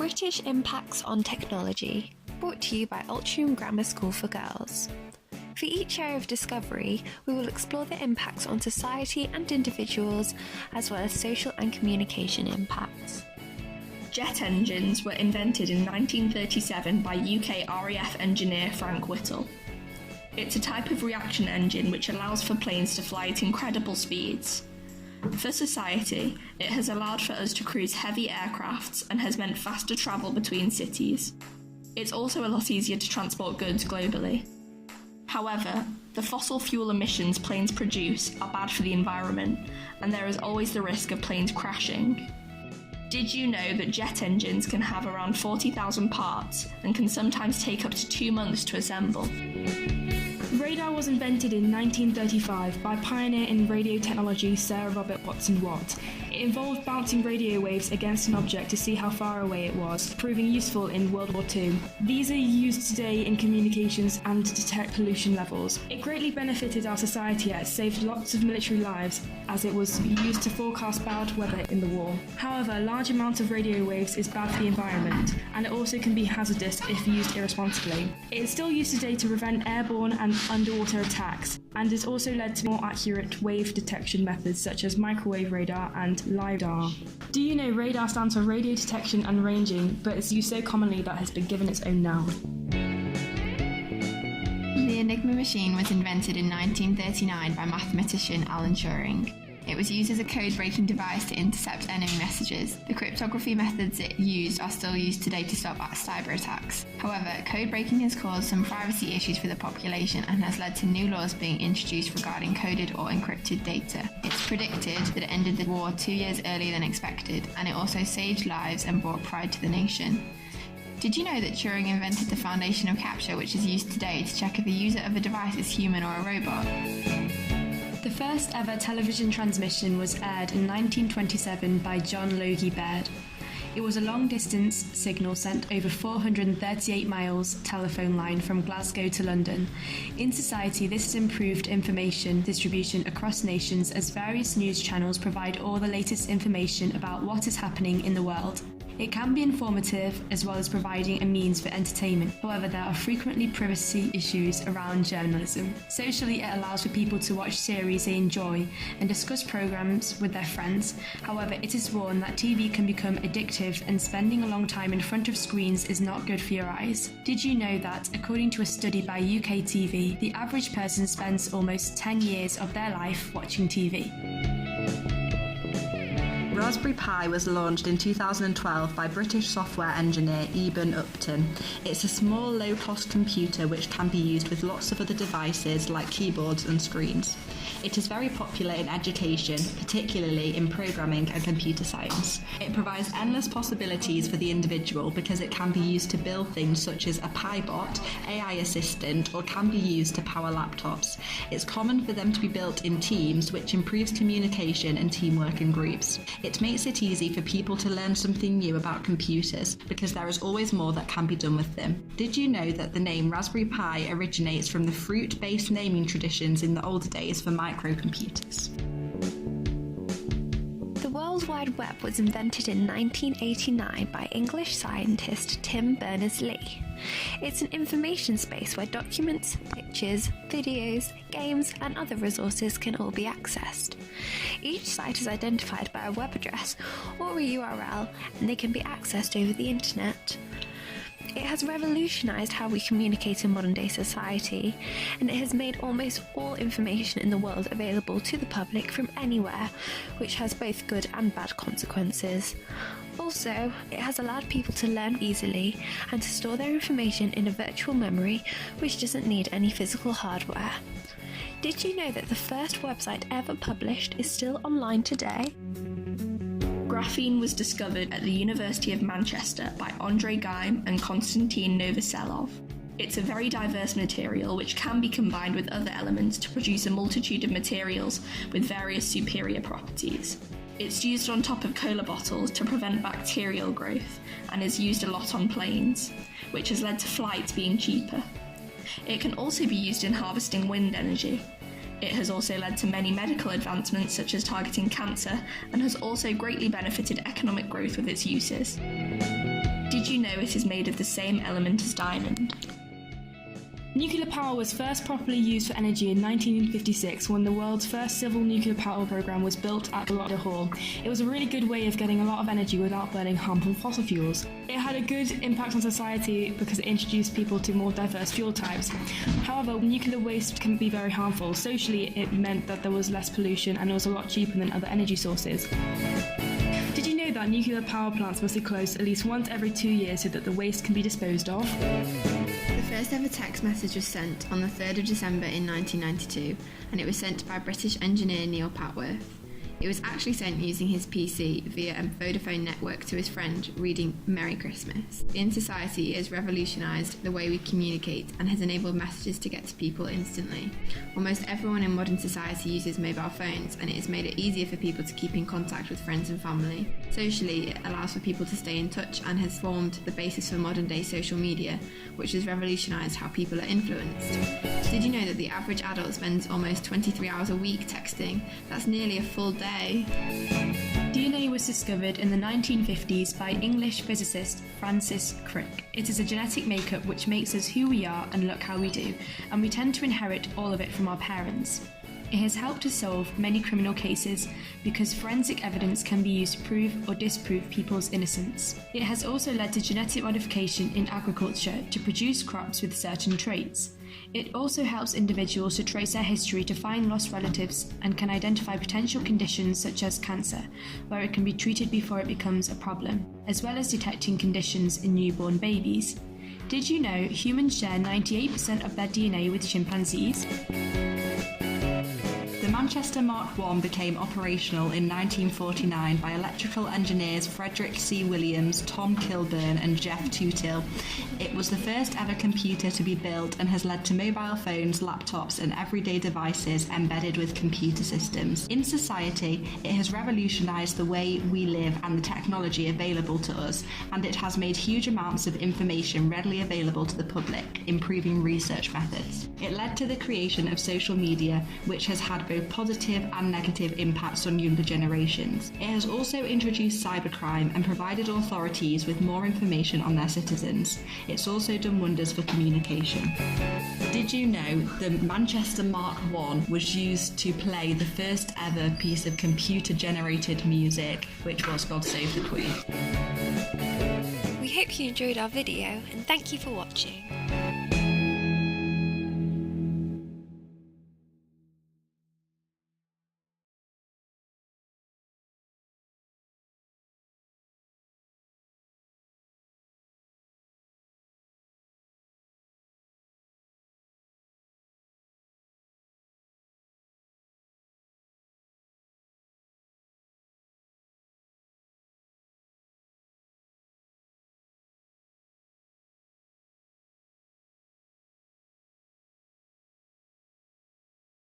British Impacts on Technology, brought to you by Altrincham Grammar School for Girls. For each area of discovery, we will explore the impacts on society and individuals, as well as social and communication impacts. Jet engines were invented in 1937 by UK RAF engineer Frank Whittle. It's a type of reaction engine which allows for planes to fly at incredible speeds. For society, it has allowed for us to cruise heavy aircrafts and has meant faster travel between cities. It's also a lot easier to transport goods globally. However, the fossil fuel emissions planes produce are bad for the environment, and there is always the risk of planes crashing. Did you know that jet engines can have around 40,000 parts and can sometimes take up to 2 months to assemble? Radar was invented in 1935 by pioneer in radio technology Sir Robert Watson Watt. It involved bouncing radio waves against an object to see how far away it was, proving useful in World War II. These are used today in communications and to detect pollution levels. It greatly benefited our society as it saved lots of military lives, as it was used to forecast bad weather in the war. However, large amounts of radio waves is bad for the environment, and it also can be hazardous if used irresponsibly. It is still used today to prevent airborne and underwater attacks, and has also led to more accurate wave detection methods such as microwave radar and LiDAR. Do you know radar stands for radio detection and ranging, but it's used so commonly that it has been given its own noun. The Enigma machine was invented in 1939 by mathematician Alan Turing. It was used as a code-breaking device to intercept enemy messages. The cryptography methods it used are still used today to stop cyber attacks. However, code-breaking has caused some privacy issues for the population and has led to new laws being introduced regarding coded or encrypted data. It's predicted that it ended the war 2 years earlier than expected, and it also saved lives and brought pride to the nation. Did you know that Turing invented the foundation of CAPTCHA, which is used today to check if a user of a device is human or a robot? The first ever television transmission was aired in 1927 by John Logie Baird. It was a long-distance signal sent over 438 miles telephone line from Glasgow to London. In society, this has improved information distribution across nations as various news channels provide all the latest information about what is happening in the world. It can be informative as well as providing a means for entertainment. However, there are frequently privacy issues around journalism. Socially, it allows for people to watch series they enjoy and discuss programs with their friends. However, it is warned that TV can become addictive and spending a long time in front of screens is not good for your eyes. Did you know that, according to a study by UK TV, the average person spends almost 10 years of their life watching TV? Raspberry Pi was launched in 2012 by British software engineer Eben Upton. It's a small, low-cost computer which can be used with lots of other devices like keyboards and screens. It is very popular in education, particularly in programming and computer science. It provides endless possibilities for the individual because it can be used to build things such as a PiBot, AI assistant, or can be used to power laptops. It's common for them to be built in teams, which improves communication and teamwork in groups. It makes it easy for people to learn something new about computers because there is always more that can be done with them. Did you know that the name Raspberry Pi originates from the fruit-based naming traditions in the older days for microcomputers? The World Wide Web was invented in 1989 by English scientist Tim Berners-Lee. It's an information space where documents, pictures, videos, games, and other resources can all be accessed. Each site is identified by a web address or a URL, and they can be accessed over the internet. It has revolutionised how we communicate in modern-day society, and it has made almost all information in the world available to the public from anywhere, which has both good and bad consequences. Also, it has allowed people to learn easily and to store their information in a virtual memory which doesn't need any physical hardware. Did you know that the first website ever published is still online today? Graphene was discovered at the University of Manchester by Andrei Geim and Konstantin Novoselov. It's a very diverse material which can be combined with other elements to produce a multitude of materials with various superior properties. It's used on top of cola bottles to prevent bacterial growth and is used a lot on planes, which has led to flights being cheaper. It can also be used in harvesting wind energy. It has also led to many medical advancements such as targeting cancer and has also greatly benefited economic growth with its uses. Did Did you know it is made of the same element as diamond? Nuclear power was first properly used for energy in 1956 when the world's first civil nuclear power program was built at Balada Hall. It was a really good way of getting a lot of energy without burning harmful fossil fuels. It had a good impact on society because it introduced people to more diverse fuel types. However, nuclear waste can be very harmful. Socially, it meant that there was less pollution and it was a lot cheaper than other energy sources. Did you know that nuclear power plants must be closed at least once every 2 years so that the waste can be disposed of? The first ever text message was sent on the 3rd of December in 1992, and it was sent by British engineer Neil Patworth. It was actually sent using his PC via a Vodafone network to his friend, reading "Merry Christmas." In society, it has revolutionised the way we communicate and has enabled messages to get to people instantly. Almost everyone in modern society uses mobile phones, and it has made it easier for people to keep in contact with friends and family. Socially, it allows for people to stay in touch and has formed the basis for modern-day social media, which has revolutionised how people are influenced. Did you know that the average adult spends almost 23 hours a week texting? That's nearly a full day. DNA was discovered in the 1950s by English physicist Francis Crick. It is a genetic makeup which makes us who we are and look how we do, and we tend to inherit all of it from our parents. It has helped to solve many criminal cases because forensic evidence can be used to prove or disprove people's innocence. It has also led to genetic modification in agriculture to produce crops with certain traits. It also helps individuals to trace their history to find lost relatives and can identify potential conditions such as cancer, where it can be treated before it becomes a problem, as well as detecting conditions in newborn babies. Did you know humans share 98% of their DNA with chimpanzees? The Manchester Mark I became operational in 1949 by electrical engineers Frederick C. Williams, Tom Kilburn and Jeff Tootill. It was the first ever computer to be built and has led to mobile phones, laptops and everyday devices embedded with computer systems. In society, it has revolutionised the way we live and the technology available to us, and it has made huge amounts of information readily available to the public, improving research methods. It led to the creation of social media, which has had both positive and negative impacts on younger generations. It has also introduced cybercrime and provided authorities with more information on their citizens. It's also done wonders for communication. Did you know the Manchester Mark I was used to play the first ever piece of computer-generated music, which was God Save the Queen? We hope you enjoyed our video and thank you for watching.